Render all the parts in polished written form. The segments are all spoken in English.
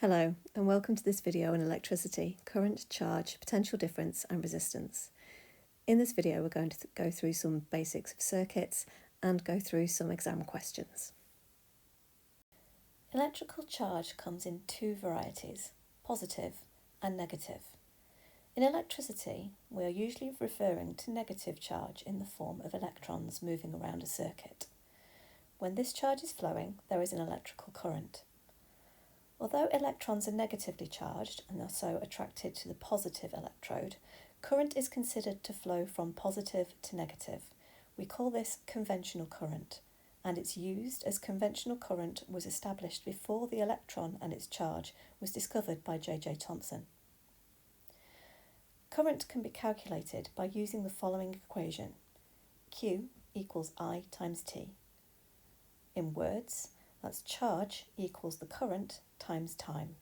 Hello, and welcome to this video on electricity, current, charge, potential difference and resistance. In this video we're going to go through some basics of circuits and go through some exam questions. Electrical charge comes in two varieties, positive and negative. In electricity, we are usually referring to negative charge in the form of electrons moving around a circuit. When this charge is flowing, there is an electrical current. Although electrons are negatively charged and are so attracted to the positive electrode, current is considered to flow from positive to negative. We call this conventional current, and it's used as conventional current was established before the electron and its charge was discovered by J.J. Thomson. Current can be calculated by using the following equation: Q equals I times T. In words, that's charge equals the current times time.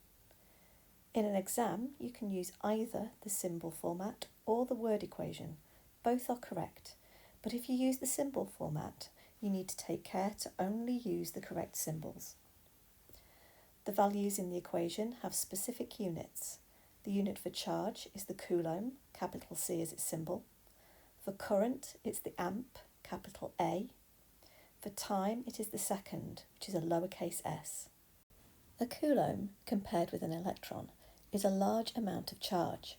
In an exam, you can use either the symbol format or the word equation. Both are correct, but if you use the symbol format, you need to take care to only use the correct symbols. The values in the equation have specific units. The unit for charge is the coulomb, capital C is its symbol. For current, it's the amp, capital A. For time, it is the second, which is a lowercase s. A coulomb, compared with an electron, is a large amount of charge.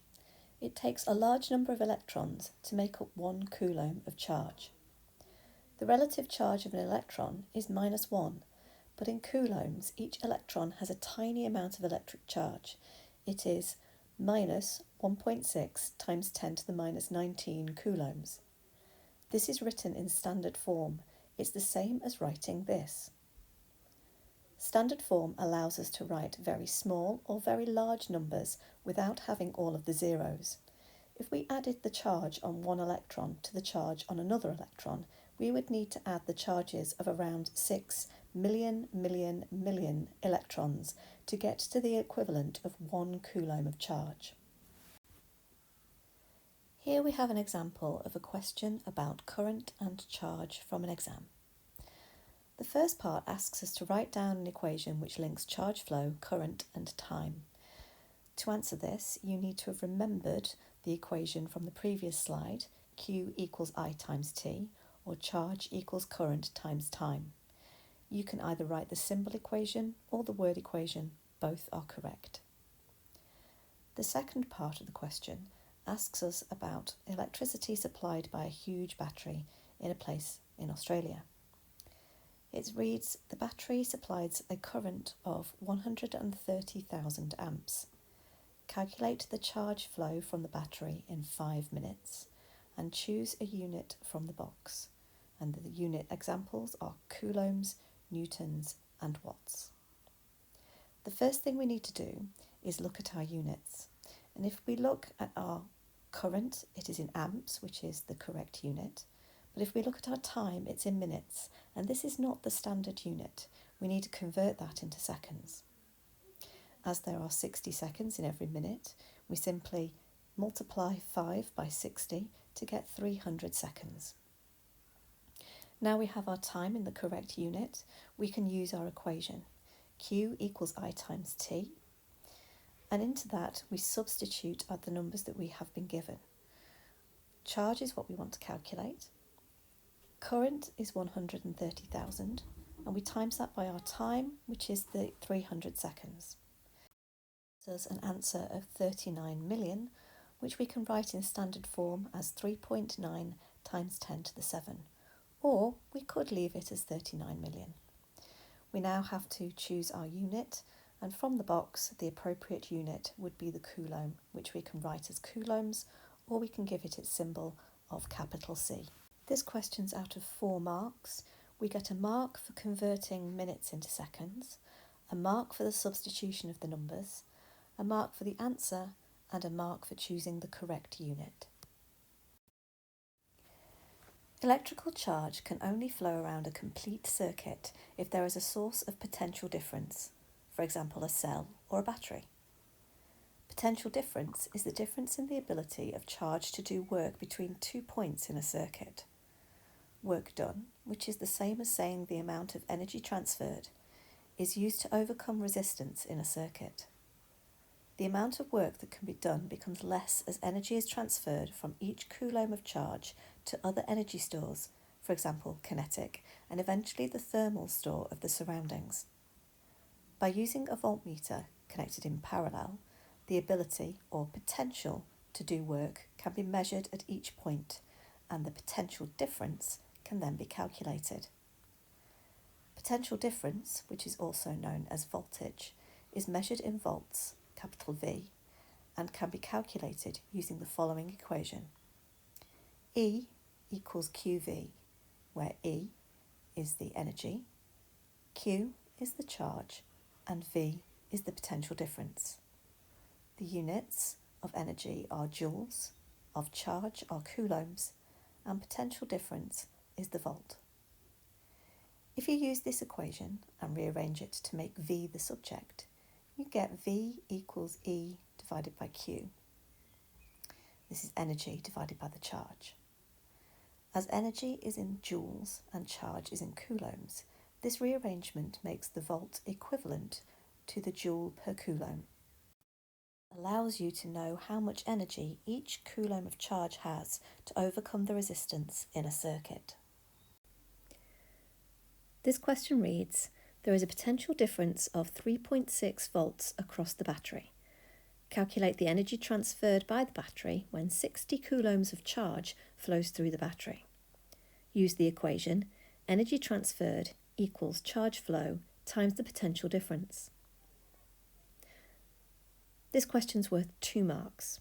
It takes a large number of electrons to make up 1 coulomb of charge. The relative charge of an electron is -1, but in coulombs, each electron has a tiny amount of electric charge. It is minus 1.6 times 10 to the minus 19 coulombs. This is written in standard form. It's the same as writing this. Standard form allows us to write very small or very large numbers without having all of the zeros. If we added the charge on one electron to the charge on another electron, we would need to add the charges of around 6 million electrons to get to the equivalent of 1 coulomb of charge. Here we have an example of a question about current and charge from an exam. The first part asks us to write down an equation which links charge flow, current and time. To answer this, you need to have remembered the equation from the previous slide, Q equals I times T, or charge equals current times time. You can either write the symbol equation or the word equation, both are correct. The second part of the question asks us about electricity supplied by a huge battery in a place in Australia. It reads, the battery supplies a current of 130,000 amps. Calculate the charge flow from the battery in 5 minutes and choose a unit from the box. And the unit examples are coulombs, newtons and watts. The first thing we need to do is look at our units. And if we look at our current, it is in amps, which is the correct unit. But if we look at our time, it's in minutes, and this is not the standard unit. We need to convert that into seconds. As there are 60 seconds in every minute, we simply multiply 5 by 60 to get 300 seconds. Now we have our time in the correct unit, we can use our equation. Q equals I times T. And into that, we substitute the numbers that we have been given. Charge is what we want to calculate. Current is 130,000, and we times that by our time, which is the 300 seconds. This is an answer of 39 million, which we can write in standard form as 3.9 times 10 to the 7, or we could leave it as 39 million. We now have to choose our unit, and from the box, the appropriate unit would be the coulomb, which we can write as coulombs, or we can give it its symbol of capital C. This question's out of 4 marks. We get a mark for converting minutes into seconds, a mark for the substitution of the numbers, a mark for the answer, and a mark for choosing the correct unit. Electrical charge can only flow around a complete circuit if there is a source of potential difference, for example a cell or a battery. Potential difference is the difference in the ability of charge to do work between 2 points in a circuit. Work done, which is the same as saying the amount of energy transferred, is used to overcome resistance in a circuit. the amount of work that can be done becomes less as energy is transferred from each coulomb of charge to other energy stores, for example kinetic, and eventually the thermal store of the surroundings. By using a voltmeter connected in parallel, the ability or potential to do work can be measured at each point, and the potential difference can then be calculated. Potential difference, which is also known as voltage, is measured in volts, capital V, and can be calculated using the following equation. E equals QV, where E is the energy, Q is the charge, and V is the potential difference. The units of energy are joules, of charge are coulombs, and potential difference is the volt. If you use this equation and rearrange it to make V the subject, you get V equals E divided by Q. This is energy divided by the charge. As energy is in joules and charge is in coulombs, this rearrangement makes the volt equivalent to the joule per coulomb. It allows you to know how much energy each coulomb of charge has to overcome the resistance in a circuit. This question reads, there is a potential difference of 3.6 volts across the battery. Calculate the energy transferred by the battery when 60 coulombs of charge flows through the battery. Use the equation energy transferred equals charge flow times the potential difference. This question's worth 2 marks.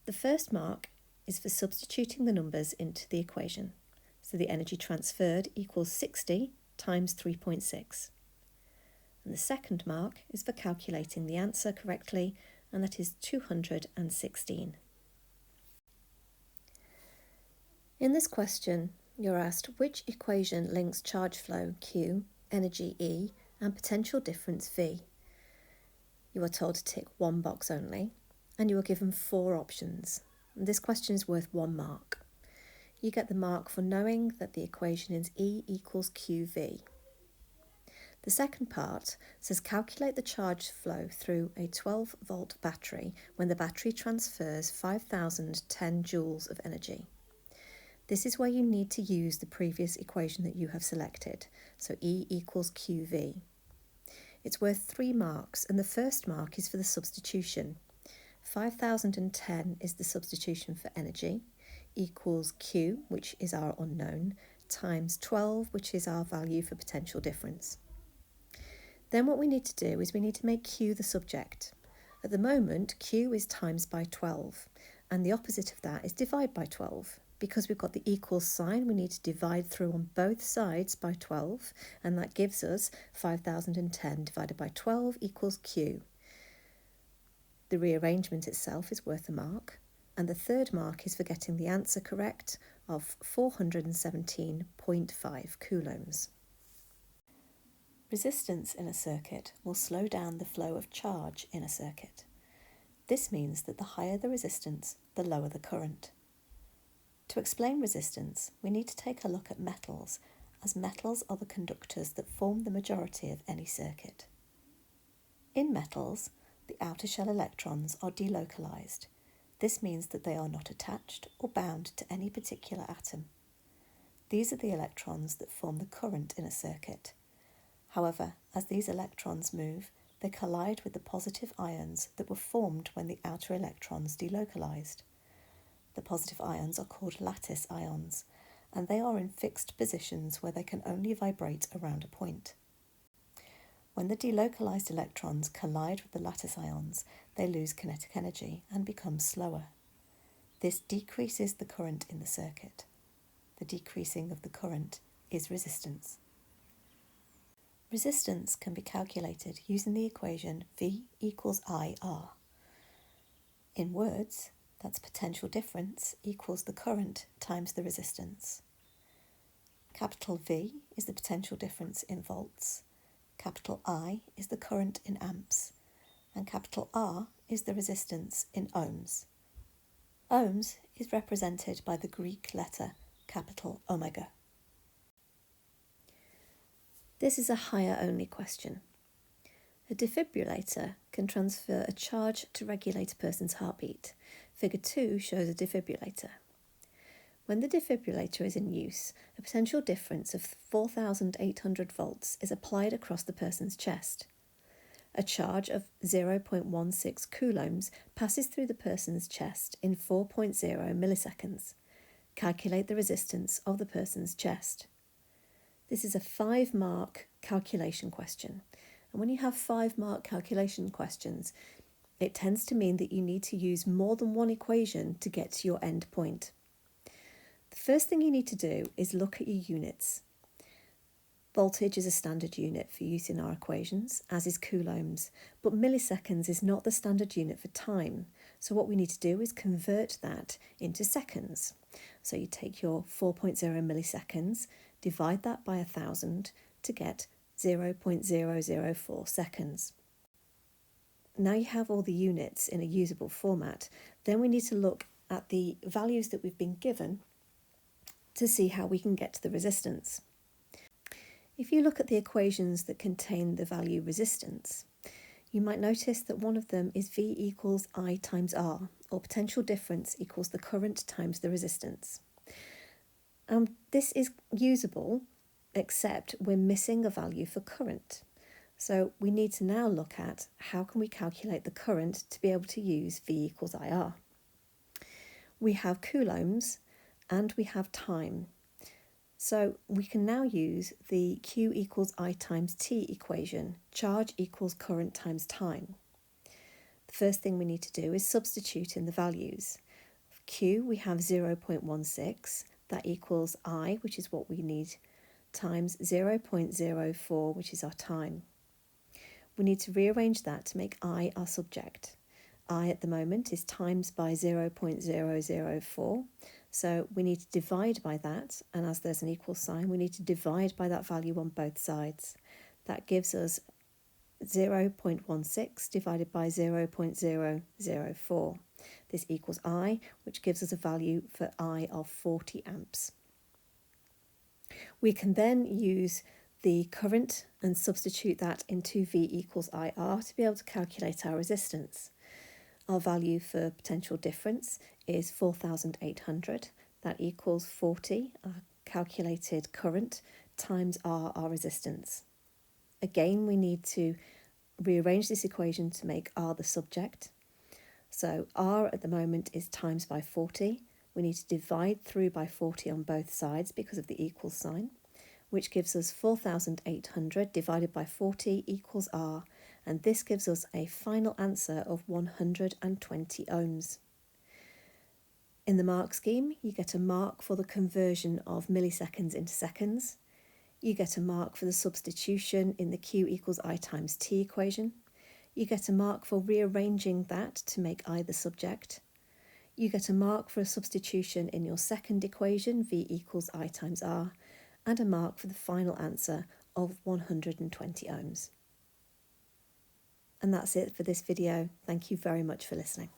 The first mark is for substituting the numbers into the equation. So the energy transferred equals 60 times 3.6. And the second mark is for calculating the answer correctly, and that is 216. In this question, you're asked which equation links charge flow Q, energy E, and potential difference V. You are told to tick one box only, and you are given 4 options. And this question is worth 1 mark. You get the mark for knowing that the equation is E equals QV. The second part says calculate the charge flow through a 12-volt battery when the battery transfers 5,010 joules of energy. This is where you need to use the previous equation that you have selected, so E equals QV. It's worth 3 marks, and the first mark is for the substitution. 5,010 is the substitution for energy, equals Q, which is our unknown, times 12, which is our value for potential difference. Then what we need to do is we need to make Q the subject. At the moment, Q is times by 12, and the opposite of that is divide by 12. Because we've got the equal sign, we need to divide through on both sides by 12, and that gives us 5,010 divided by 12 equals Q. The rearrangement itself is worth a mark, and the third mark is for getting the answer correct of 417.5 coulombs. Resistance in a circuit will slow down the flow of charge in a circuit. This means that the higher the resistance, the lower the current. To explain resistance, we need to take a look at metals, as metals are the conductors that form the majority of any circuit. In metals, the outer shell electrons are delocalized. This means that they are not attached or bound to any particular atom. These are the electrons that form the current in a circuit. However, as these electrons move, they collide with the positive ions that were formed when the outer electrons delocalized. The positive ions are called lattice ions, and they are in fixed positions where they can only vibrate around a point. When the delocalized electrons collide with the lattice ions, they lose kinetic energy and become slower. This decreases the current in the circuit. The decreasing of the current is resistance. Resistance can be calculated using the equation V equals IR. In words, that's potential difference equals the current times the resistance. Capital V is the potential difference in volts, capital I is the current in amps, and capital R is the resistance in ohms. Ohms is represented by the Greek letter capital omega. This is a higher only question. A defibrillator can transfer a charge to regulate a person's heartbeat. Figure 2 shows a defibrillator. When the defibrillator is in use, a potential difference of 4,800 volts is applied across the person's chest. A charge of 0.16 coulombs passes through the person's chest in 4.0 milliseconds. Calculate the resistance of the person's chest. This is a 5-mark calculation question. And when you have 5-mark calculation questions, it tends to mean that you need to use more than one equation to get to your end point. The first thing you need to do is look at your units. Voltage is a standard unit for use in our equations, as is coulombs, but milliseconds is not the standard unit for time. So what we need to do is convert that into seconds. So you take your 4.0 milliseconds, divide that by 1,000 to get 0.004 seconds. Now you have all the units in a usable format, then we need to look at the values that we've been given to see how we can get to the resistance. If you look at the equations that contain the value resistance, you might notice that one of them is V equals I times R, or potential difference equals the current times the resistance. This is usable, except we're missing a value for current. So we need to now look at how can we calculate the current to be able to use V equals IR. We have coulombs and we have time. So we can now use the Q equals I times T equation, charge equals current times time. The first thing we need to do is substitute in the values. For Q we have 0.16, that equals I, which is what we need, times 0.04, which is our time. We need to rearrange that to make I our subject. I at the moment is times by 0.004, so we need to divide by that, and as there's an equal sign, we need to divide by that value on both sides. That gives us 0.16 divided by 0.004. This equals I, which gives us a value for I of 40 amps. We can then use the current and substitute that into V equals IR to be able to calculate our resistance. Our value for potential difference is 4,800. That equals 40, our calculated current, times R, our resistance. Again, we need to rearrange this equation to make R the subject. So R at the moment is times by 40. We need to divide through by 40 on both sides because of the equal sign, which gives us 4,800 divided by 40 equals R, and this gives us a final answer of 120 ohms. In the mark scheme, you get a mark for the conversion of milliseconds into seconds. You get a mark for the substitution in the Q equals I times T equation. You get a mark for rearranging that to make I the subject. You get a mark for a substitution in your second equation, V equals I times R, and a mark for the final answer of 120 ohms. And that's it for this video. Thank you very much for listening.